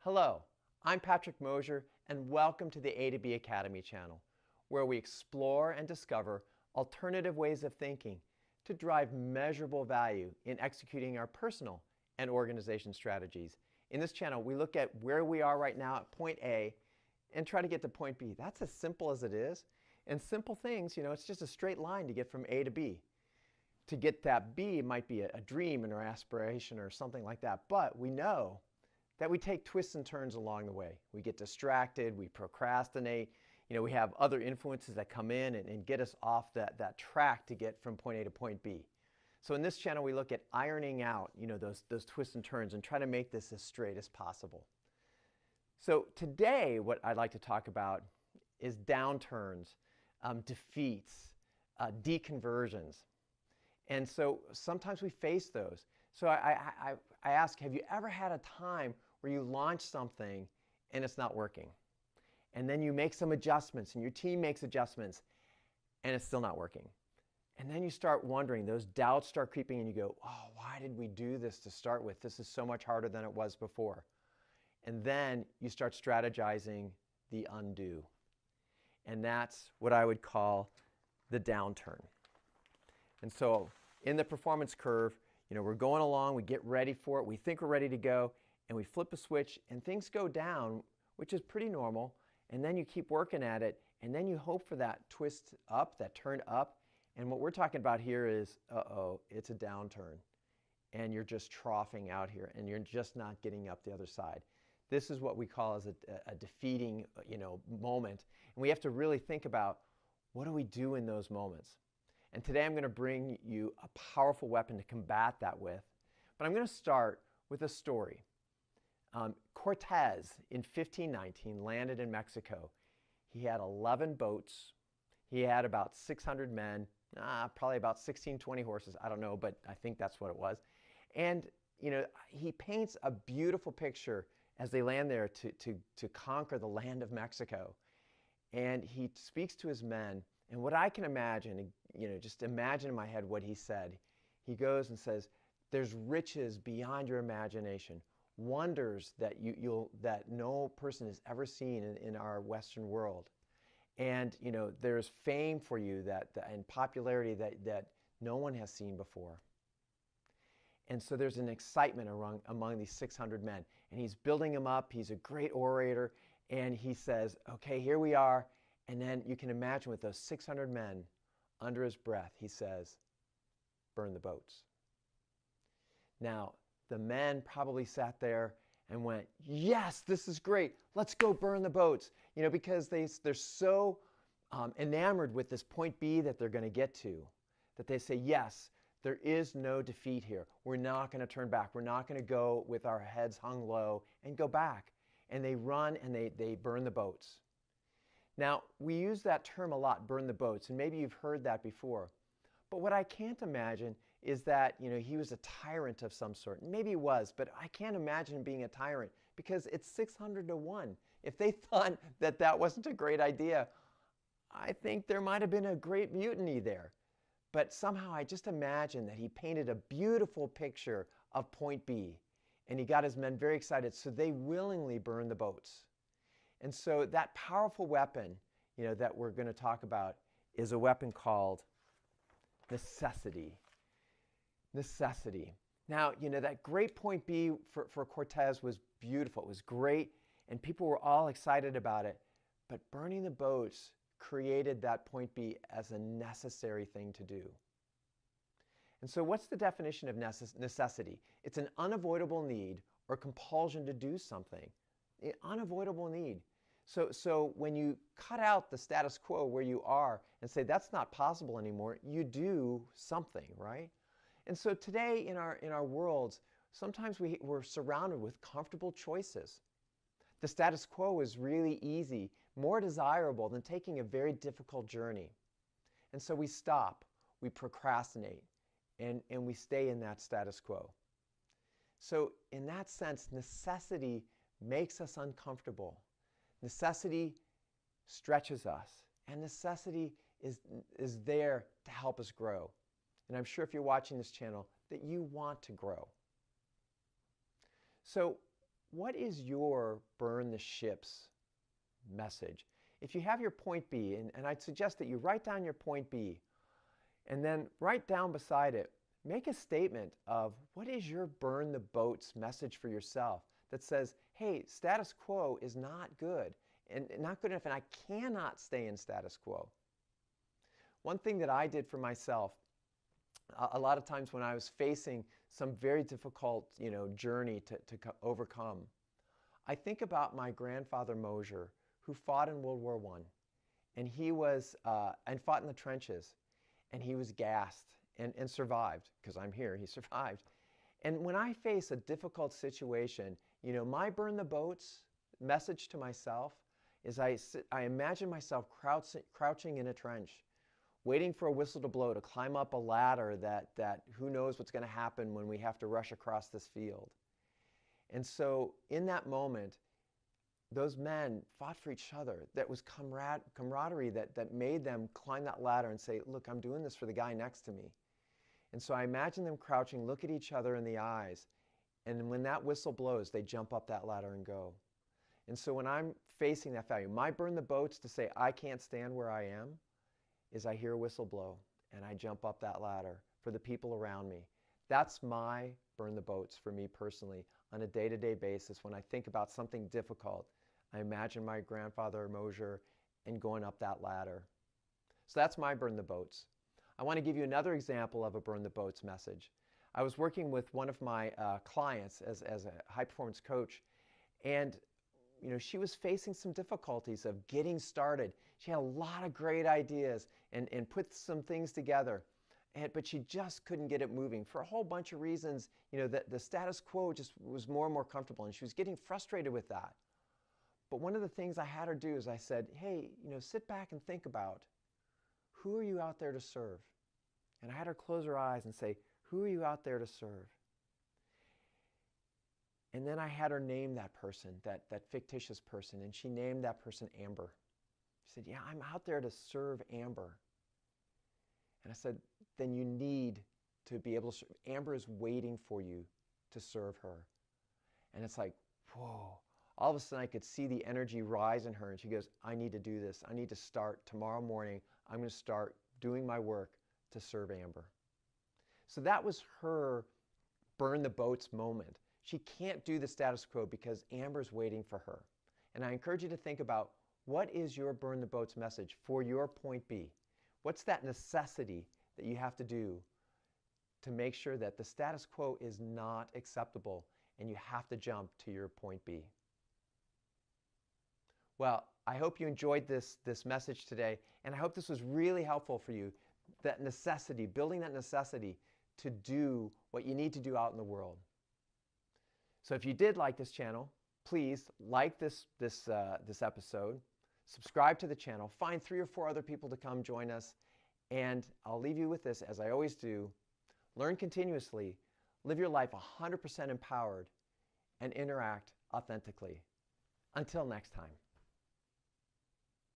Hello, I'm Patrick Mosier, and welcome to the A to B Academy channel, where we explore and discover alternative ways of thinking to drive measurable value in executing our personal and organization strategies. In this channel, we look at where we are right now at point A and try to get to point B. That's as simple as it is. And simple things, it's just a straight line to get from A to B. To get that B might be a dream or aspiration or something like that, but we know that we take twists and turns along the way. We get distracted, we procrastinate, we have other influences that come in and get us off that track to get from point A to point B. So in this channel, we look at ironing out, those twists and turns and try to make this as straight as possible. So today, what I'd like to talk about is downturns, defeats, deconversions. And so sometimes we face those. So I ask, have you ever had a time where you launch something and it's not working? And then you make some adjustments and your team makes adjustments and it's still not working. And then you start wondering, those doubts start creeping and you go, oh, why did we do this to start with? This is so much harder than it was before. And then you start strategizing the undo. And that's what I would call the downturn. And so in the performance curve, we're going along, we get ready for it, we think we're ready to go, and we flip a switch and things go down, which is pretty normal, and then you keep working at it, and then you hope for that twist up, that turn up, and what we're talking about here is, it's a downturn, and you're just troughing out here, and you're just not getting up the other side. This is what we call as a defeating, moment, and we have to really think about, what do we do in those moments? And today I'm going to bring you a powerful weapon to combat that with. But I'm going to start with a story. Cortez in 1519 landed in Mexico. He had 11 boats. He had about 600 men, probably about 20 horses. I don't know, but I think that's what it was. And he paints a beautiful picture as they land there to conquer the land of Mexico. And he speaks to his men. And what I can imagine, just imagine in my head what he said. He goes and says, there's riches beyond your imagination, wonders that that no person has ever seen in our Western world. And there's fame for you and popularity that no one has seen before. And so there's an excitement among these 600 men. And he's building them up. He's a great orator. And he says, okay, here we are. And then you can imagine with those 600 men, under his breath, he says, burn the boats. Now, the men probably sat there and went, yes, this is great. Let's go burn the boats. Because they're so enamored with this point B that they're going to get to, that they say, yes, there is no defeat here. We're not going to turn back. We're not going to go with our heads hung low and go back. And they run and they burn the boats. Now, we use that term a lot, burn the boats, and maybe you've heard that before. But what I can't imagine is that, he was a tyrant of some sort. Maybe he was, but I can't imagine him being a tyrant because it's 600 to 1. If they thought that wasn't a great idea, I think there might have been a great mutiny there. But somehow I just imagine that he painted a beautiful picture of point B, and he got his men very excited, so they willingly burned the boats. And so that powerful weapon, that we're going to talk about is a weapon called necessity. Necessity. Now, that great point B for Cortez was beautiful. It was great, and people were all excited about it. But burning the boats created that point B as a necessary thing to do. And so what's the definition of necessity? It's an unavoidable need or compulsion to do something. An unavoidable need. So when you cut out the status quo where you are and say that's not possible anymore, you do something, right? And so today in our worlds, sometimes we're surrounded with comfortable choices. The status quo is really easy, more desirable than taking a very difficult journey. And so we stop, we procrastinate, and we stay in that status quo. So in that sense, necessity makes us uncomfortable. Necessity stretches us, and necessity is there to help us grow. And I'm sure if you're watching this channel that you want to grow. So what is your burn the ships message? If you have your point B, and I'd suggest that you write down your point B, and then write down beside it, make a statement of what is your burn the boats message for yourself that says, hey, status quo is not good and not good enough, and I cannot stay in status quo. One thing that I did for myself, a lot of times when I was facing some very difficult, journey to overcome, I think about my grandfather Mosier, who fought in World War I, and he was and fought in the trenches, and he was gassed and survived, because I'm here. He survived. And when I face a difficult situation, my burn the boats message to myself is I imagine myself crouching in a trench, waiting for a whistle to blow to climb up a ladder that who knows what's going to happen when we have to rush across this field. And so in that moment, those men fought for each other. That was camaraderie that made them climb that ladder and say, look, I'm doing this for the guy next to me. And so I imagine them crouching, look at each other in the eyes, and when that whistle blows, they jump up that ladder and go. And so when I'm facing that value, my burn the boats to say I can't stand where I am is I hear a whistle blow and I jump up that ladder for the people around me. That's my burn the boats for me personally on a day-to-day basis. When I think about something difficult, I imagine my grandfather Mosier and going up that ladder. So that's my burn the boats. I want to give you another example of a burn the boats message. I was working with one of my clients as a high performance coach, and she was facing some difficulties of getting started. She had a lot of great ideas and put some things together, but she just couldn't get it moving for a whole bunch of reasons. The status quo just was more and more comfortable, and she was getting frustrated with that. But one of the things I had her do is I said, hey, sit back and think about, who are you out there to serve? And I had her close her eyes and say, who are you out there to serve? And then I had her name that person, that fictitious person, and she named that person Amber. She said, yeah, I'm out there to serve Amber. And I said, then you need to be able to serve. Amber is waiting for you to serve her. And it's like, whoa. All of a sudden I could see the energy rise in her, and she goes, I need to do this. I need to start tomorrow morning. I'm going to start doing my work to serve Amber. So that was her burn the boats moment. She can't do the status quo because Amber's waiting for her. And I encourage you to think about, what is your burn the boats message for your point B? What's that necessity that you have to do to make sure that the status quo is not acceptable and you have to jump to your point B? Well, I hope you enjoyed this message today, and I hope this was really helpful for you. That necessity, building that necessity to do what you need to do out in the world. So if you did like this channel, please like this episode, subscribe to the channel, find 3 or 4 other people to come join us, and I'll leave you with this, as I always do. Learn continuously, live your life 100% empowered, and interact authentically. Until next time.